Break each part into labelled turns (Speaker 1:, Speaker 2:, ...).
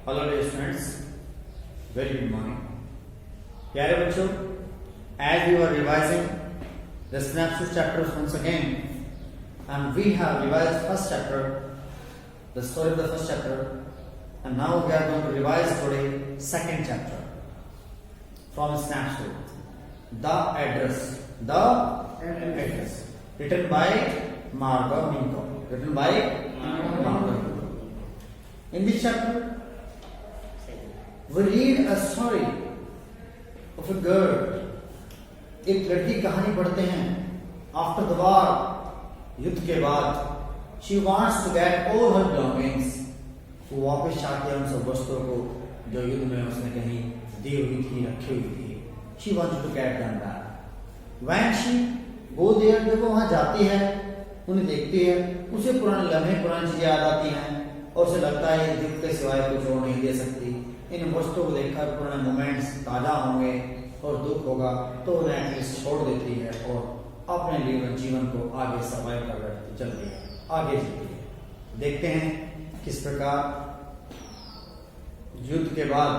Speaker 1: Hello dear students, very good morning. प्यारे बच्चों, as we were revising the synopsis chapters once again, and we have revised first chapter, the story of the first chapter, and now we are going to revise today second chapter from snapshot, the address, written by Margot Minko. In this chapter, we read a story of a girl. एक लड़की की कहानी पढ़ते हैं। After the war, युद्ध के बाद, she wants to get all her belongings. वो वापस चाहती है उन सब वस्तुओं को जो युद्ध में उसने कहीं दी हुई थी, रखी हुई थी। She wants to get them back. When she go there, जब वो वहाँ जाती है, उन्हें देखती है, उसे पुराने लम्हे, पुरानी चीजें याद आती हैं और उसे लगता है ये दुख के सिवाय कुछ और नहीं दे सकती। इन वस्तुओं को देखकर पुराने मोमेंट्स ताजा होंगे और दुख होगा तो उन्हें एटलीस्ट छोड़ देती है और अपने जीवन को आगे सर्वाइव कर चलती है, आगे जीती है। देखते हैं किस प्रकार युद्ध के बाद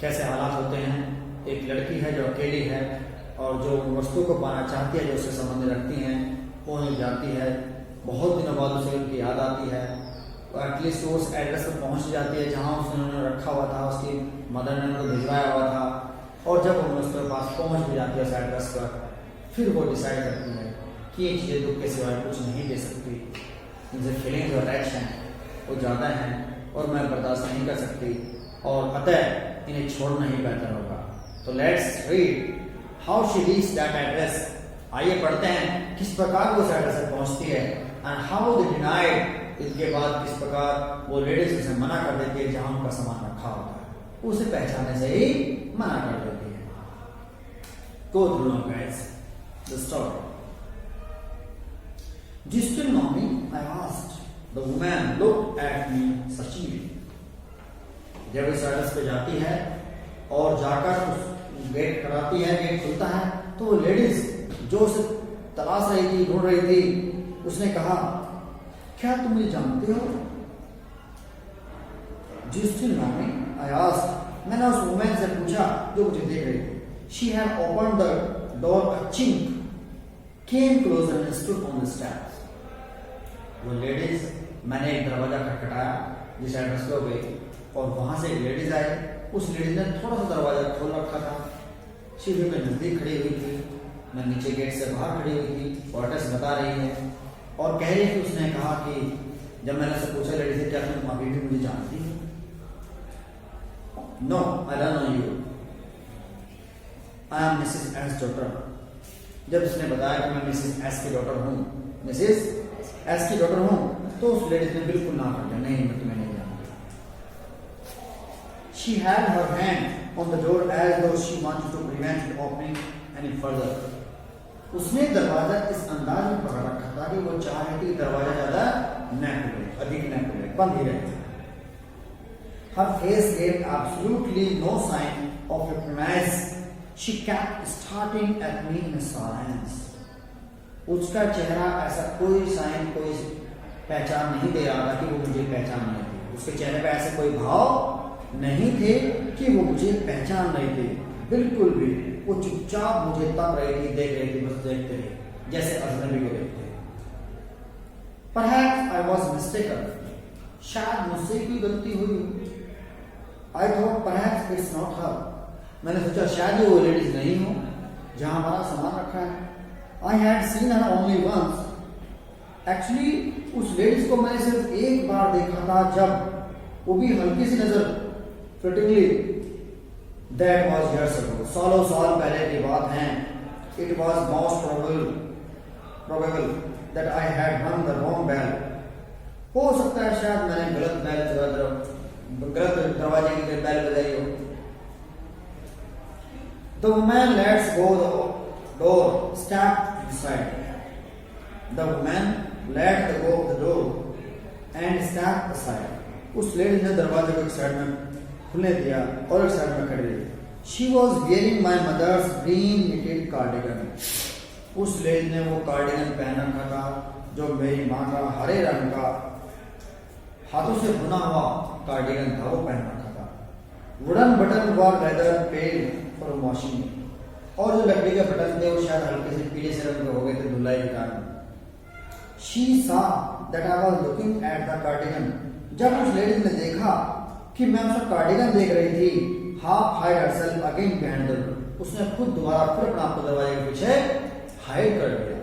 Speaker 1: कैसे हालात होते हैं। एक लड़की है जो अकेली है और जो वस्तु को पाना चाहती है, जो उससे संबंध रखती हैं, वो नहीं जाती है। बहुत दिनों बाद उसे उनकी याद आती है। एटलीस्ट वो उस एड्रेस पर पहुंच जाती है जहां उसने रखा हुआ था, उसकी मदर ने उनको भिजवाया हुआ था। और जब वो उसके पास पहुंच भी जाती है उस एड्रेस पर, फिर वो डिसाइड करती है कि ये चीज़ें दुख के सिवाय कुछ नहीं दे सकती। इनसे फीलिंग और रिएक्शन वो ज़्यादा हैं और मैं बर्दाश्त नहीं कर सकती और अतः इन्हें छोड़ना ही बेहतर होगा। तो let's read how she reach that address. आइए पढ़ते हैं किस प्रकार वो उस एड्रेस पर पहुंचती है एंड हाउ दे डिनाइड। इसके बाद किस प्रकार वो लेडीज उसे मना कर देती है जहां उनका सामान रखा होता है, उसे पहचानने से ही मना कर देती है। Go through now guys the story. Do you still know me? I asked. The woman looked at me searchingly. जब इस एड्रेस पे जाती है और जाकर उस गेट खड़ाती है, गेट खुलता है, तो वो लेडीज जो उसे तलाश रही थी, ढूंढ रही थी, उसने कहा, क्या तुम मुझे जानते हो? Do you still know me? I asked. मैंने उस वुमेन से पूछा जो मुझे देख रही थी। She had opened the door a chink, came closer and stood on the steps. वो लेडीज, मैंने एक दरवाजा खटखटाया जिस एड्रेस पे हो गई और वहां से एक लेडीज आई। उस लेडीज ने थोड़ा सा दरवाजा खोल रखा था, सीढ़ी पे नजदीक खड़ी हुई थी। मैं नीचे गेट से बाहर खड़ी हुई थी और एड्रेस बता रही है और कह रही थी। उसने कहा कि जब मैंने उससे पूछा लेडी से, क्या तुम अभी भी मुझे जानती हो? No, I don't know you, I am Mrs S daughter. जब उसने बताया कि मैं मिसेस एस की डॉटर हूँ, मिसेस एस की डॉटर हूँ, तो उस लेडीज ने बिल्कुल ना कर दिया, नहीं मैं तुम्हें नहीं जानती। She had her hand on the door as though she wanted to prevent it opening any further. उसने दरवाजा इस अंदाज में पकड़ रखा था कि वो चाह रही थी दरवाजा ज्यादा न खुले, अधिक न खुले, बंद ही रहे। Her face gave absolutely no sign of a premise. She kept staring at me in silence. उसका चेहरा ऐसा कोई साइन, कोई पहचान नहीं दे रहा था कि वो मुझे पहचान नहीं थी। उसके चेहरे पे ऐसे कोई भाव नहीं थे कि वो मुझे पहचान नहीं थे, बिल्कुल भी। वो चुपचाप मुझे तक रही थी, देख रही थी, बस देखते रहे जैसे अजनबी को देखते। Perhaps I was mistaken. शायद मुझसे कोई गलती हुई। I thought perhaps it's not her. मैंने सोचा शायद वो लेडीज नहीं हो जहां हमारा सामान रखा है। I had seen her only once. Actually उस लेडीज को मैंने सिर्फ एक बार देखा था, जब वो भी हल्की सी नजर, फ्लिटिंगली। That was years ago. सालों साल पहले की बात है। It was most probable that I had rung the wrong bell. हो सकता है शायद मैंने गलत दरवाजे की बेल बजाई हो। The woman lets go the door, stepped inside. The woman let go of the door and stepped aside. उस लेडी ने दरवाजे को एक साइड में खुलने दिया और एक साइड में खड़ी रही। She was wearing my mother's green knitted cardigan. उस लेडी ने वो कार्डिगन पहन रखा था जो मेरी माँ का हरे रंग का हाथों से बुना हुआ कार्डिगन था वो पहन रखा था। Wooden button were rather pale for washing, और जो लकड़ी के बटन थे वो शायद हल्के से पीले से रंग के हो गए थे धुलाई के कारण। शी सा that I was looking at the cardigan, जब उस लेडीज ने देखा कि मैं उसका कार्डिगन देख रही थी, half hide herself again behind the door, उसने खुद दोबारा फिर अपने आप को दरवाजे के पीछे हाइड कर दिया।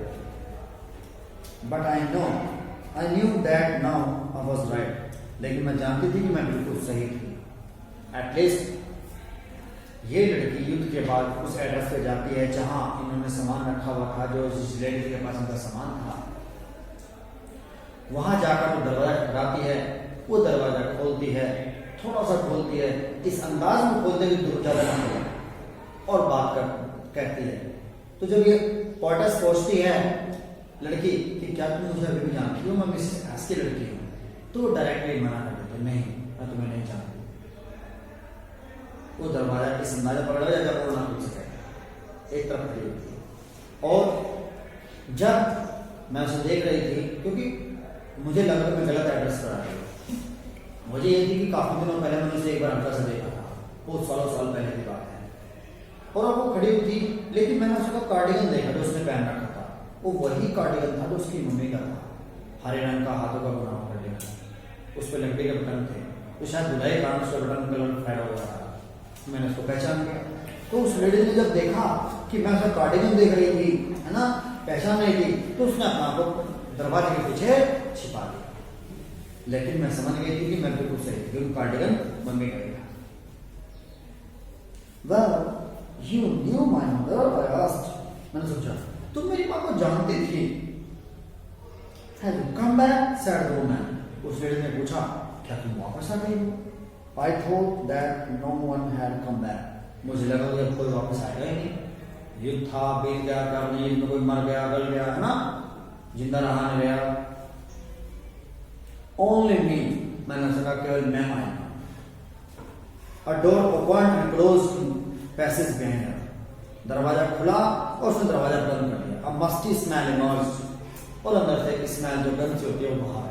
Speaker 1: But I knew that now I was right, लेकिन मैं जानती थी कि मैं बिल्कुल सही थी। एटलीस्ट ये लड़की युद्ध के बाद उस एड्रेस पे जाती है जहां इन्होंने सामान रखा हुआ था, जो जिस लेडी के पास उनका सामान था। वहां जाकर वो दरवाजा खटखटाती है, वो दरवाजा खोलती है, थोड़ा सा खोलती है, इस अंदाज में खोलते हुए दूर ज्यादा नहीं है और बात कहती है। तो जब ये पोर्टस पूछती है लड़की कि क्या तुम मुझे अभी भी जानती हो, मैं मिसेस एस की लड़की हूँ, तो डायरेक्टली मना कर देते, नहीं मैं तुम्हें नहीं जानती। वो दरवाजा इस अंदाजा पकड़ा हुआ जब वो ना खुल सके, एक तरफ खड़ी होती है। और जब मैं उसे देख रही थी, क्योंकि मुझे लगा कि मैं गलत एड्रेस पर आ रही हूँ, मुझे ये थी कि काफी दिनों पहले मैंने उसे एक बार हल्का सा देखा था, बहुत साल पहले की बात है, और अब वो खड़ी हुई थी, लेकिन मैंने उसका कार्डिगन देखा जो उसने पहन रखा था, वो वही कार्डिगन था जो उसकी मम्मी का था, हरे रंग का, हाथों का बना हुआ कार्डिगन, उस पर लकड़ी के बटन थे, तो शायद धुलाई के कारण उसका बटन कलर फैला हुआ था। मैंने उसको पहचान लिया। तो उस लेडी ने जब देखा कि मैं उसका कार्डिगन देख रही थी, है ना, पहचान रही थी, तो उसने अपना को दरवाजे के पीछे छिपा दिया। लेकिन मैं समझ गई थी कि मैं बिल्कुल सही थी, क्योंकि कार्डिगन मम्मी का था। Well, you knew my mother, I asked. मैंने सोचा तुम मेरी माँ को जानती थी। Have you come back? said the woman. उस लेडी ने पूछा क्या तुम वापस आ गई हो? I thought that no one had come back. मुझे लगा कि अब कोई वापस आएगा ही नहीं, युद्ध था, बीत गया, करने में कोई मर गया, गल गया, है ना, जिंदा रहा नहीं रहा। Only me, मैंने सोचा केवल मैं आया। A door opened and closed in passage behind her. दरवाजा खुला और उसने दरवाजा बंद कर दिया। A musty smell emerged, और अंदर से एक स्मेल जो गंध से होती है वो बाहर है।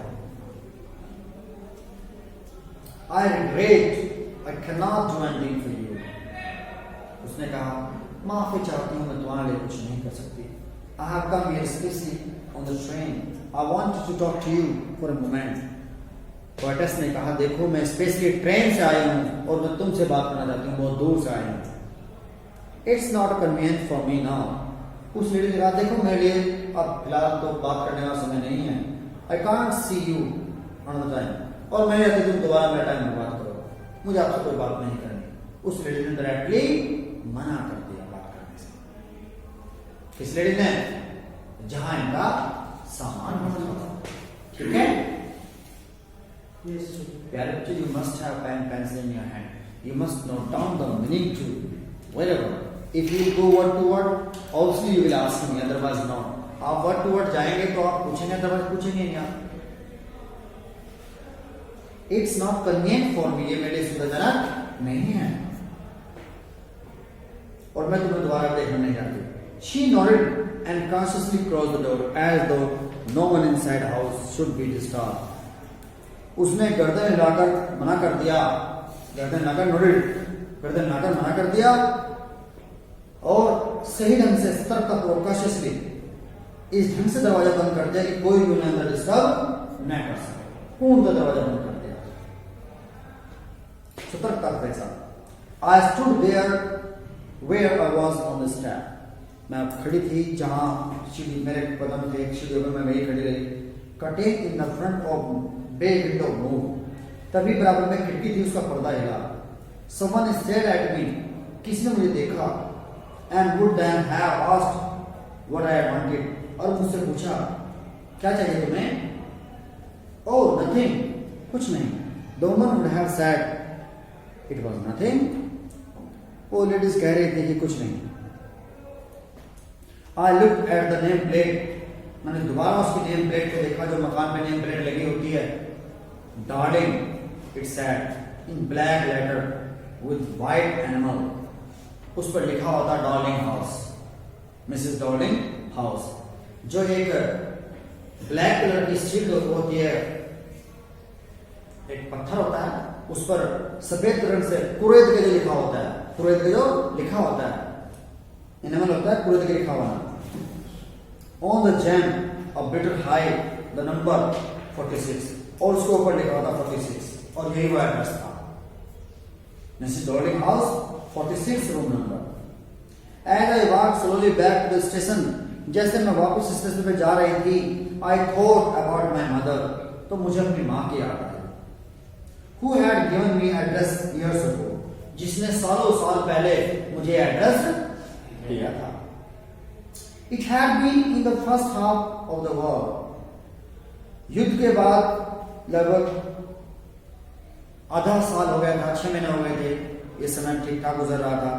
Speaker 1: I regret, I cannot do anything for you. उसने कहा माफी चाहती हूँ, मैं तुम्हारे लिए कुछ नहीं कर सकती। I have come here especially on the train. I wanted to talk to you for a moment. Poetess ने कहा देखो मैं स्पेशली ट्रेन से आई हूँ और मैं तुमसे बात करना चाहती हूँ, बहुत दूर से आई हूँ। It's not convenient for me now. उस लेडी ने कहा देखो मेरे लिए अब फिलहाल तो बात करने का समय नहीं है। I can't see you another time. और मैं यदि तुम दोबारा मेरा टाइम बर्बाद करो, मुझे आपसे कोई बात नहीं करनी। उस लेडी ने डायरेक्टली मना कर दिया बात करने से। किस लेडी ने? जहां इनका सामान रखा था, ठीक है। प्यारे बच्चे, you must have pen pencil in your hand. You must note down the meaning to wherever. If you go word to word, obviously you will ask me, otherwise not. आप word to word जाएंगे तो आप पूछेंगे, otherwise पूछेंगे नहीं आप। It's not convenient for me, ये मेरे लिए सुविधाजनक नहीं है, और मैं तुम्हें दोबारा देखना नहीं चाहती। She nodded and cautiously closed the door as though no one inside house should be disturbed. उसने गर्दन हिलाकर मना कर दिया, गर्दन हिलाकर नोडेड, गर्दन हिलाकर मना कर दिया, और सही ढंग से सतर्कतापूर्वक cautiously इस ढंग से दरवाजा बंद कर दिया कि कोई भी उन्हें अंदर डिस्टर्ब न कर सके। पूर्ण दरवाजा बंद कर दिया सतर्कता के साथ। I stood there where I was on the step. मैं खड़ी थी जहां सीढ़ी मेरे कदम थे, सीढ़ियों में मैं वही खड़ी रही। Curtain in the front of bay window moved. तभी बराबर में खिड़की थी, उसका पर्दा हिला। Someone stared at me. किसी ने मुझे देखा। And would then have asked what I wanted. और मुझसे पूछा क्या चाहिए तुम्हें? Oh, nothing. कुछ नहीं। The woman would have said it was nothing. वो लेडीज कह रही थी कि कुछ नहीं। I looked at the name plate. मैंने दोबारा उसकी नेम प्लेट को देखा जो मकान पे नेम प्लेट लगी होती है। Darling, it said in black letter with white animal. उस पर लिखा होता Darling House, Mrs. Darling House, जो एक ब्लैक कलर की शीट होती है, एक पत्थर होता है उस पर सफेद रंग से कुरैद के जो लिखा होता है, कुरैद के जो लिखा होता है, इनेमल होता है कुरैद के लिखा हुआ। On the jam of bitter high the number 46, और उसके ऊपर लिखा होता 46, और यही वो एड्रेस था, Mrs Darling house 46 room number. As I walk slowly back to the station, जैसे मैं वापस स्टेशन पे जा रही थी, I thought about my mother, तो मुझे अपनी माँ की याद आई, who had given me address years ago, जिसने सालों साल पहले मुझे एड्रेस दिया था। It had been in the first half of the war, युद्ध के बाद लगभग आधा साल हो गया था, 6 महीने हो गए थे, ये समय ठीक ठाक गुजर रहा था।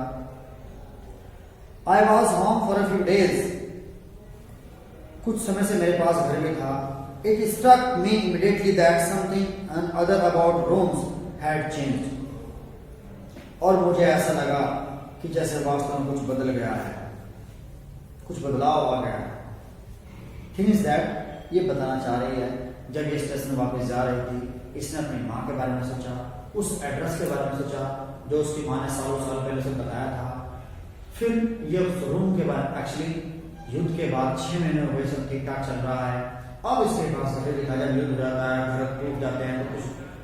Speaker 1: I was home for a few days, कुछ समय से मेरे पास घर में था। It struck me immediately that something and other about rooms had changed, और मुझे ऐसा लगा कि जैसे वास्तव में कुछ बदल गया है, कुछ बदलाव आ गया है। थिंग इज दैट, ये बताना चाह रही है, जब ये स्टेशन वापस जा रही थी, इसने अपनी माँ के बारे में सोचा, उस एड्रेस के बारे में सोचा जो उसकी माँ ने सालों साल पहले से बताया था। फिर ये उस रूम के बारे में, एक्चुअली युद्ध के बाद 6 महीने हो गए, सब ठीक ठाक चल रहा है। अब इसके पास घर दिखा, जब युद्ध हो जाता है, घर टूट जाते हैं, तो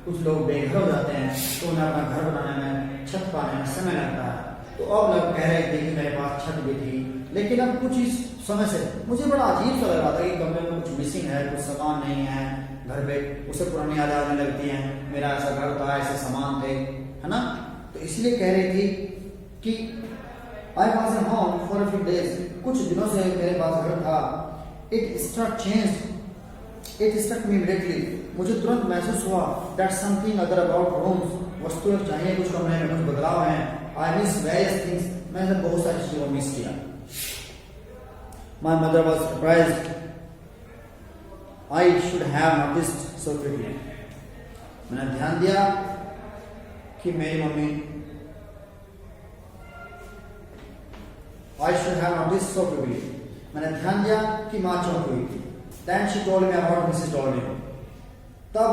Speaker 1: कुछ लोग बेघर हो जाते हैं, तो उन्हें अपना घर बनाने में, छत पाने में समय लगता है। तो अब लोग कह रहे थे कि मेरे पास छत भी थी, लेकिन अब कुछ इस समय से मुझे बड़ा अजीब सा लग रहा था कि कमरे में कुछ मिसिंग है, कुछ सामान नहीं है घर पे। उसे पुरानी यादें आने लगती हैं, मेरा ऐसा घर था, ऐसे सामान थे, है ना। तो इसलिए कह रही थी कि I was at home for a few days, कुछ दिनों से मेरे पास घर था। इट स्ट्रक मी इमीडिएटली, मुझे तुरंत महसूस हुआ that something other about rooms, वस्तुएं चाहिए कुछ कमरे में, कुछ बदलाव हैं। आई मिस वेरियस थिंग्स, मैंने बहुत सारी चीजों को मिस किया। My mother was surprised I should have noticed so quickly, मैंने ध्यान दिया कि मेरी mummy, I should have noticed so quickly, मैंने ध्यान दिया कि माँ चौंक हुई थी। Then she told me about Mrs. Darling. तब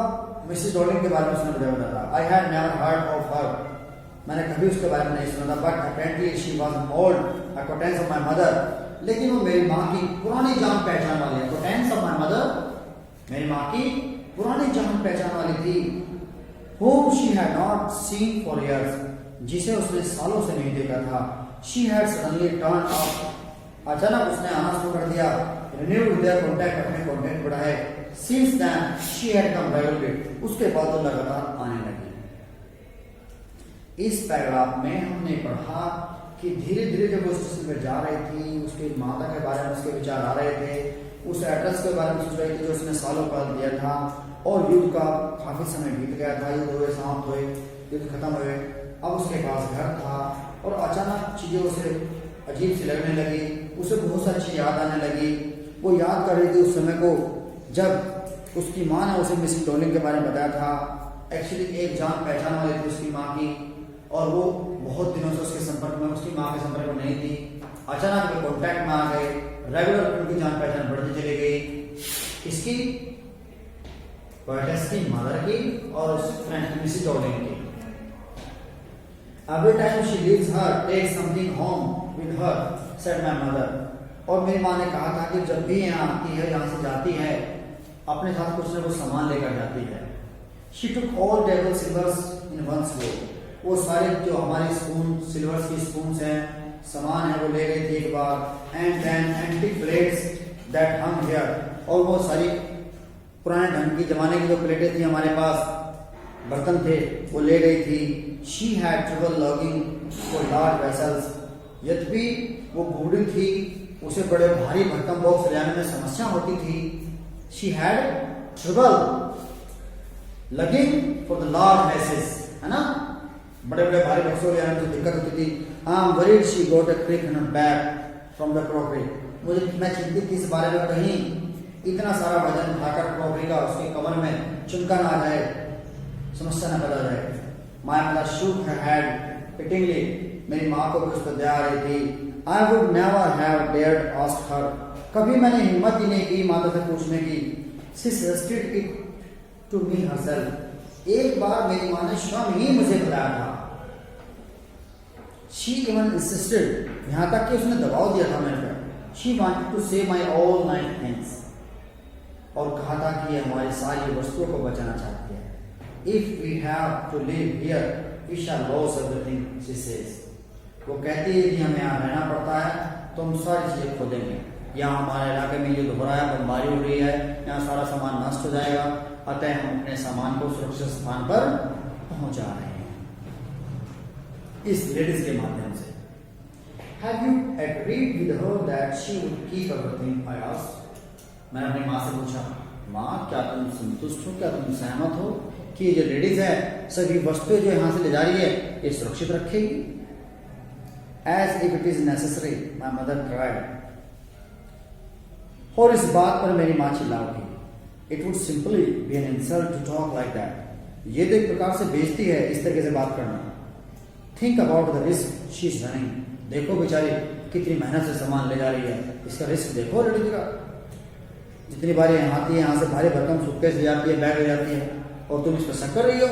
Speaker 1: मिसेस डॉर्लिंग के बारे में उसने मुझे बताया। I had never heard of her, मैंने कभी उसके बारे में नहीं सुना था। But apparently she was an old acquaintance of my mother, लेकिन वो मेरी माँ की पुरानी जान पहचान वाली है। Acquaintance of my mother, मेरी माँ की पुरानी जान पहचान वाली थी। Whom she had not seen for years, जिसे उसने सालों से नहीं देखा था। She had suddenly turned up, अचानक उसने आना शुरू कर दिया। Renewed their contact, अपने कॉन्टेक्ट बढ़ाए। Since then she had come regularly, उसके बाद वो लगातार आने लगी। इस पैराग्राफ में हमने पढ़ा कि धीरे धीरे जब वो स्टेशन पे जा रही थी, उसके माता के बारे में उसके विचार आ रहे थे, उस एड्रेस के बारे में सोच रही थी जो उसने सालों पहले दिया था, और युद्ध का काफी समय बीत गया था, युद्ध हुए, समाप्त हुए, युद्ध खत्म हुए। अब उसके पास घर था, और अचानक चीजें उसे अजीब सी लगने लगी, उसे बहुत सारी चीजें याद आने लगी। वो याद कर रही थी उस समय को जब उसकी माँ ने उसे मिसेस डॉर्लिंग के बारे में बताया था। एक्चुअली एक जान पहचान वाली थी उसकी माँ की, और वो बहुत दिनों से उसके संपर्क में, उसकी माँ के संपर्क में नहीं थी। अचानक वे कॉन्टैक्ट में आ गए, रेगुलर उनकी जान पहचान बढ़ती चली गई। इसकी पोएटेस की, मदर की, और उस फ्रेंड मिसेस डॉर्लिंग की। Every time she leaves her, take something home with her, said my mother. और मेरी माँ ने कहा था कि जब भी यहाँ आती है, यहाँ से जाती है, अपने साथ कुछ न कुछ सामान लेकर जाती है। She took all table silvers in one go. वो सारे जो हमारी स्पून, सिल्वर्स की स्पून्स हैं, सामान है, वो ले गई थी एक बार। And then antique plates that hung here, और वो सारी पुराने ढंग की जमाने की जो प्लेटें थी हमारे पास, बर्तन थे, वो ले गई थी। She had trouble logging for large vessels, यद्यपि वो बूढ़ी थी, उसे बड़े भारी भरकम बॉक्स ले जाने में समस्या होती थी। She had trouble lugging for the large vessels, है ना, बड़े बड़े भारी बक्सों ले जाने में दिक्कत होती थी। I'm worried she got a crick in her bag from the crockery, मैं चिंतित थी इस बारे में कहीं इतना सारा वजन उठाकर क्रॉकरी का उसके कमर में चुनका ना आ जाए, समस्या न पैदा जाए। My mother shook her head pityingly, मेरी माँ को भी उस पर दया आ रही थी। I would never have dared ask her, कभी मैंने हिम्मत ही नहीं की माता से पूछने की। She suggested it to me herself, एक बार मेरी माँ ने स्वयं ही मुझे बताया था। She even insisted, यहाँ तक कि उसने दबाव दिया था मेरे पर। She wanted to save my all my things, और कहा था कि ये हमारी सारी वस्तुओं को बचाना चाहती है। If we have to live here, we shall lose everything, she says. वो कहती है कि हमें यहाँ रहना पड़ता है तो हम सारी चीजें खो देंगे। यहाँ हमारे इलाके में युद्ध हो रहा है, बमबारी हो रही है, यहाँ सारा सामान नष्ट हो जाएगा, अतः हम अपने सामान को सुरक्षित स्थान पर पहुंचा रहे हैं इस लेडीज के माध्यम से। Have you agreed with her that she would keep everything? I asked. मैंने अपनी माँ से पूछा, माँ क्या तुम संतुष्ट हो, क्या तुम सहमत हो कि ये जो लेडीज है सभी वस्तुएं जो यहाँ से ले जा रही है ये सुरक्षित रखेगी? As if it is necessary, my mother cried. और इस बात पर मेरी माँ चिल्ला उठी। It would simply be an insult to talk like that. ये तो एक प्रकार से बेइज्जती है इस तरीके से बात करना। Think about the risk she is running. देखो बेचारी कितनी मेहनत से सामान ले जा रही है, इसका रिस्क देखो लड़की का। जितनी बार यहाँ आती है, यहाँ से भारी भरकम सूटकेस ले जाती है, बैग ले जाती है, और तुम इस पर शक कर रही हो?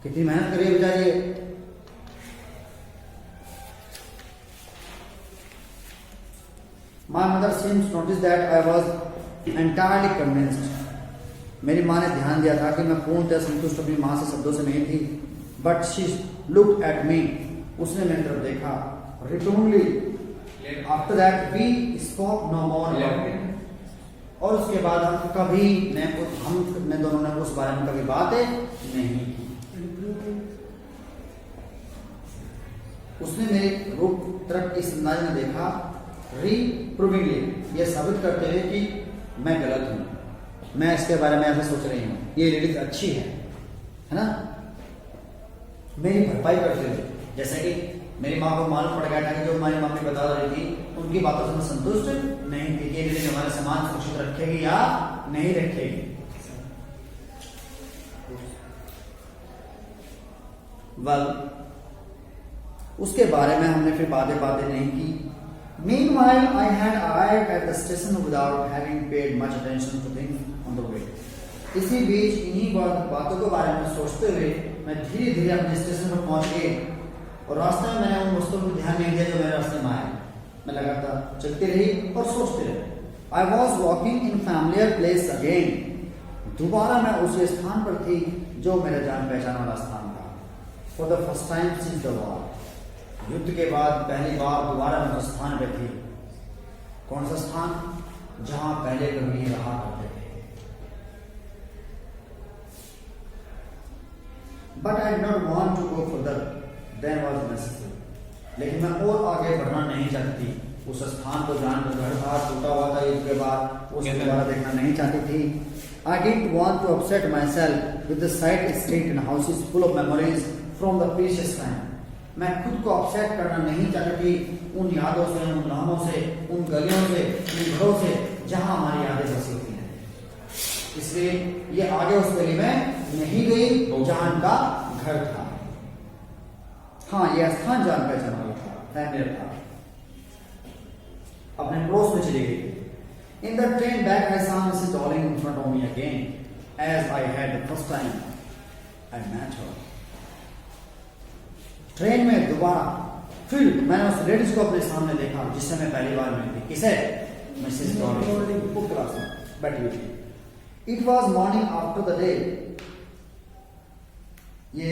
Speaker 1: कितनी मेहनत कर रही है बेचारी। My mother seems to notice that I was entirely convinced. मेरी माँ ने ध्यान दिया था कि मैं पूर्णतः संतुष्ट अपनी माँ से शब्दों से नहीं थी। But she looked at me. उसने मेरी तरफ देखा। Repeatedly. After that we spoke no more about it. और उसके बाद हम दोनों ने उस बारे में कभी बातें नहीं की। उसने मेरे रूप तरफ इस अंदाज में देखा, reprovingly, यह साबित करते हुए कि मैं गलत हूं, मैं इसके बारे में ऐसा सोच रही हूँ, ये लेडीज अच्छी है ना, मेरी भरपाई करते हुए। जैसे कि मेरी माँ को मालूम पड़ गया था कि जो हमारी मम्मी बता रही थी उनकी बातों से मैं संतुष्ट नहीं थी कि ये लेडीज हमारे सामान सुरक्षित रखेगी या नहीं रखेगी। well, उसके बारे में हमने फिर बातें नहीं की। Meanwhile, I had arrived at the station without having paid much attention to things on the way. इसी बीच इन्हीं बातों के बारे में सोचते हुए मैं धीरे धीरे अपने स्टेशन पर पहुंच गई, और रास्ते में मैंने उन वस्तुओं पर ध्यान नहीं दिया जो मेरे रास्ते में आए। मैं लगातार चलती रही और सोचती रही। I was walking in familiar place again. दोबारा मैं उसी स्थान पर थी जो मेरा जान पहचान वाला स्थान था। For the first time since the war. युद्ध के बाद पहली बार दोबारा मैं उस स्थान पे थी। कौन सा स्थान? जहां पहले कभी रहा करते थे। But I did not want to go further than was necessary. लेकिन मैं और आगे बढ़ना नहीं चाहती थी। उस स्थान को जानकर घर था, टूटा हुआ था युद्ध के बाद, उसको दोबारा देखना नहीं चाहती थी। I didn't want to upset myself with the sight street and houses full of memories from the precious time. मैं खुद को अपसेट करना नहीं चाहती थी उन यादों से, उन नामों से, उन गलियों से, उन घरों से जहां हमारी यादें बसी हुई हैं। इसलिए ये आगे उस गली में नहीं गई जहां का घर था। हाँ, यह स्थान जान पहचान वाला था, फैमिलियर था। अपने पड़ोस में चली गई। In the train back, I saw Mrs. Darling in front of me again, as I had the first time I met her. Train में दोबारा फिर मैंने उस लेडीज को अपने सामने देखा जिससे मैं पहली बार मिली थी। किसे? मिसेस डॉर्लिंग को क्लास में बैठी हुई थी। It was morning after the day. ये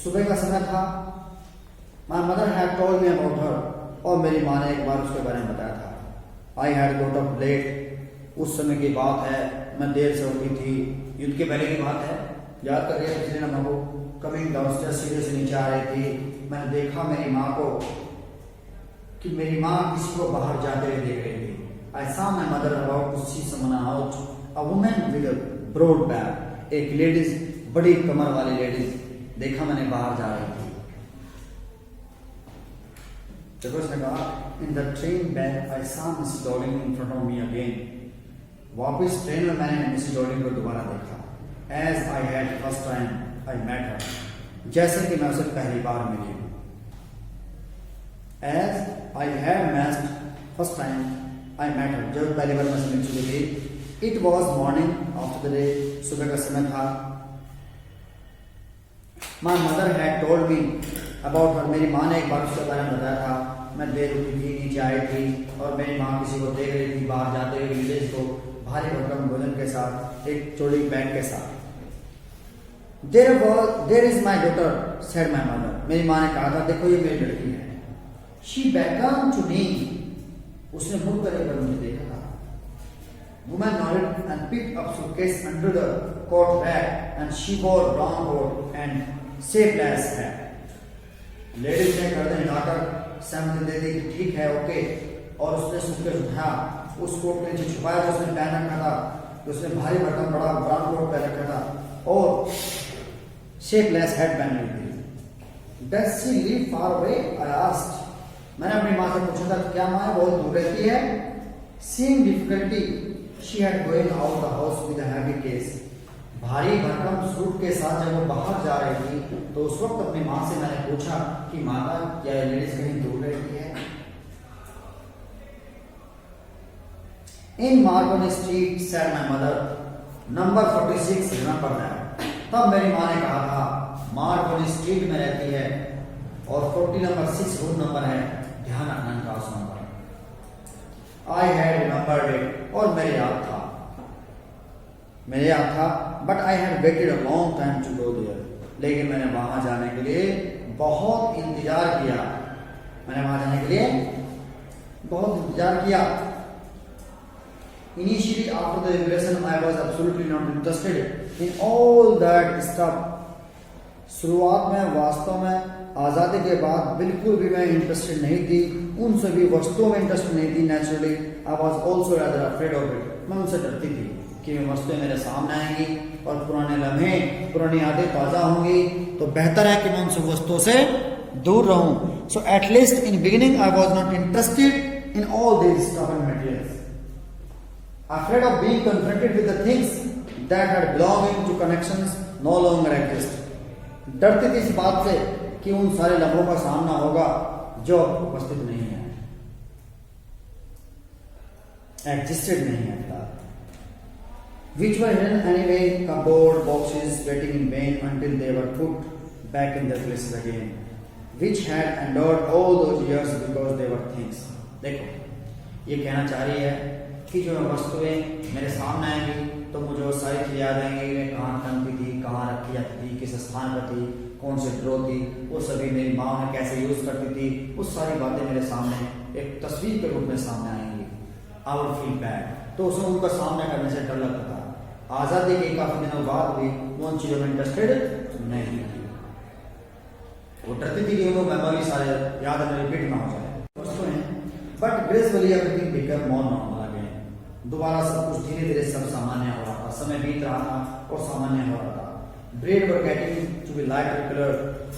Speaker 1: सुबह का समय था। My mother had told me about her, और मेरी माँ ने एक बार उसके बारे में बताया था। I had got up late. उस समय की बात है, मैं देर से उठी थी। युद्ध के पहले की बात है, याद कर रही है पिछले नंबर को। कमिंग डाउनस्टेयर्स सीधे से नीचे आ रही थी। मैंने देखा मेरी माँ को कि मेरी माँ किसी को बाहर जाते हुए देख रही थी। I saw my mother about to see someone out, a woman with a broad back, एक लेडीज, बड़ी कमर वाली लेडीज देखा मैंने बाहर जा रही थी। जब उसने कहा, in the train back I saw Mrs. Darling in front of me again. वापिस ट्रेन में मैंने मिसेस डॉर्लिंग को दोबारा देखा। As I had first time I met her, जैसे कि मैं उसे पहली बार मिली हूँ। As I had met first time I met her, जब पहली बार मैं मिल चुकी थी। It was morning after the day, सुबह का समय था। My mother had told me about her, मेरी माँ ने एक बार उसके बारे में बताया था। मैं देर उठी थी, नीचे आई थी और मेरी माँ किसी को देख रही थी बाहर जाते हुए विलेज को, भारी भरकम भोजन के साथ, एक चोरी बैग के साथ। There is my daughter said my mother, मेरी माँ ने कहा था देखो ये मेरी लड़की है। शी beckoned to me, उसने मुड़ कर एक बार मुझे देखा था। Woman nodded and picked up suitcase under the coat rack and she wore brown coat and shapeless hat. Ladies ने गर्दन हिलाकर सहमति दे दी कि ठीक है ओके, और उसने सूटकेस उठाया, उस कोट के नीचे छुपाया जो उसने पहन रखा था, तो उसने भारी भरकम बड़ा ब्राउन कोट पहन रखा था और शेपलेस हेड पहन ली थी। Does she live far away? I asked. मैंने अपनी माँ से पूछा था क्या माँ बहुत दूर रहती है? Seeing difficulty, she had going out the house with a heavy case. भारी भरकम सूट के साथ जब वो बाहर जा रही थी तो उस वक्त अपनी माँ से मैंने पूछा कि माता क्या लेडीज कहीं दूर रहती है? In Marconi Street, said my mother, number 46, remember that. तब मेरी माँ ने कहा था मार्कोनी स्ट्रीट में रहती है और 40 नंबर 6 रूम नंबर है, ध्यान रखना इनका उस नंबर। आई हैड रिमेंबर्ड इट, और मेरे याद था, but I had waited a long time to go there, लेकिन मैंने वहां जाने के लिए बहुत इंतजार किया। Initially, after the revelation, I was absolutely not interested in all that stuff. शुरुआत में वास्तव में आज़ादी के बाद बिल्कुल भी मैं इंटरेस्टेड नहीं थी, उन सभी वस्तुओं में इंटरेस्टेड नहीं थी। Naturally I was also rather afraid of it, मैं उनसे डरती थी कि वे वस्तुएं मेरे सामने आएंगी और पुराने लम्हे, पुरानी यादें ताज़ा होंगी, तो बेहतर है कि मैं उन सब वस्तुओं से दूर रहूं। So at least in beginning I was not interested in all these stuff and materials, afraid of being confronted with the things that had belonged to connections no longer exist. डरती थी इस बात से कि उन सारे लम्हों का सामना होगा जो उपस्थित नहीं है, existed नहीं है फिलहाल, which were hidden anyway, cupboard boxes waiting in vain until they were put back in their places again, which had endured all those years because they were things. देखो ये कहना चाह रही है कि जो वस्तुएं मेरे सामने आएंगी तो मुझे वो सारी चीज़ें याद आएंगी, मैं कहाँ टंगती थी, कहाँ रखी जाती थी, किस स्थान पर थी, कौन से ड्रॉ थी, वो सभी मेरी माँ ने कैसे यूज़ करती थी, वो सारी बातें मेरे सामने एक तस्वीर के रूप में सामने आएंगी। आई वुड फील बैड, तो उसे उनका सामना करने से डर लगता था। आज़ादी के काफ़ी दिनों बाद भी वो उन चीज़ों में इंटरेस्टेड नहीं थी, वो डरती थी कि उनको मेमोरी सारे याद में रिपीट ना हो जाए वस्तुएं। But gradually everything become more normal again, दोबारा सब कुछ धीरे धीरे सब सामान्य हो रहा था, समय बीत रहा था और सामान्य हो रहा था। Bread were getting to be lighter colour,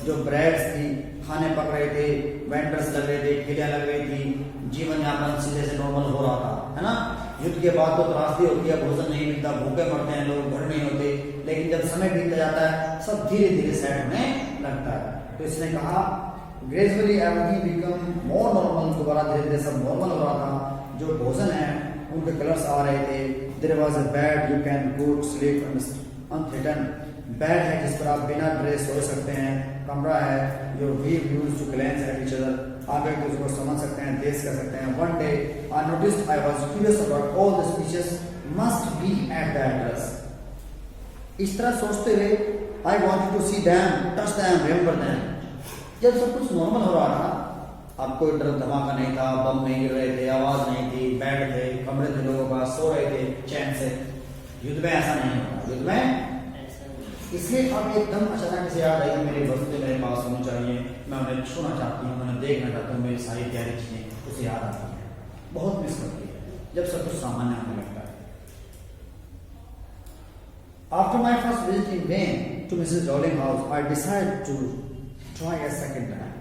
Speaker 1: जो ब्रेड्स थी, खाने पक रहे थे, वेंडर्स लग रहे थे, ठेलियां लग रही थी, जीवन यापन सीधे से नॉर्मल हो रहा था, है ना। युद्ध के बाद तो त्रासदी होती है, भोजन नहीं मिलता, भूखे मरते हैं लोग, घर नहीं होते, लेकिन जब समय बीतता जाता है सब धीरे धीरे सेट होने लगता है। तो इसने कहा gradually everything become more normal, दोबारा धीरे धीरे सब नॉर्मल हो रहा था। जो भोजन है उनके कलर्स आ रहे थे। There was a bed you can go to sleep unthreatened, bed है जिस पर आप बिना ड्रेस सो सकते हैं, कमरा है जो we use to glance at each other, आप एक दूसरे को समझ सकते हैं, देख कर सकते हैं। One day I noticed I was curious about all the speeches must be at the address. इस तरह सोचते हुए I wanted to see them, touch them, remember them. जब सब कुछ नॉर्मल हो रहा था, अब कोई डर धमाका नहीं था, बम नहीं गिर रहे थे, आवाज नहीं थी, बेड थे, कमरे थे, लोगों का सो रहे थे चैन से। युद्ध में ऐसा नहीं होता, युद्ध में इसलिए अब एकदम अचानक से याद आई मेरी वस्तुएं मेरे पास होनी चाहिए, मैं उन्हें छूना चाहती हूँ, उन्हें देखना चाहती हूँ, मेरी सारी प्यारी चीजें उसे याद आती है, बहुत मिस करती है जब सब कुछ सामान्य होने लगता है। After my first visit in Maine to Mrs. Dowling house, I decided to try a second time.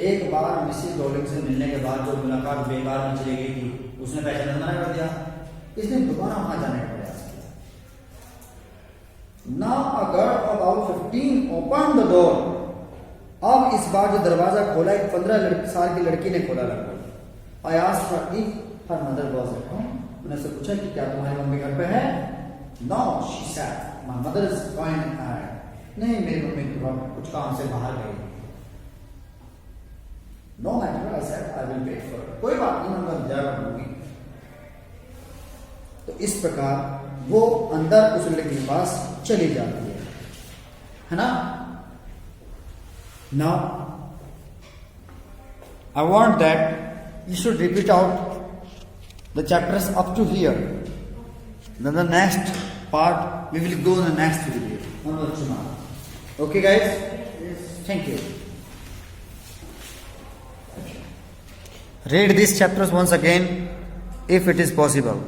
Speaker 1: एक बार मिसेस डॉलिंग से मिलने के बाद जो मुलाकात बेकार में चली गई थी, उसने पहचान मना कर दिया, इसने दोबारा वहां जाने का प्रयास किया। Now a girl about 15 opened the door. अब इस बार जो दरवाजा खोला एक 15 साल की लड़की ने खोला लगभग। I asked her if her mother was at home. मैंने उससे पूछा कि क्या तुम्हारी मम्मी घर पे है? No, she said. My mother is going ahead. नहीं, मेरी मम्मी कुछ काम से बाहर गई। No matter, I said I will wait for, कोई बात नहीं, मैं उनका इंतजार करूंगी। तो इस प्रकार वो अंदर उस लड़के के पास चली जाती है ना। Now I want that you should repeat out the chapters up to here, then the next part we will go in the next video on Archana. Okay guys? Yes. Thank you. Read these chapters once again if it is possible.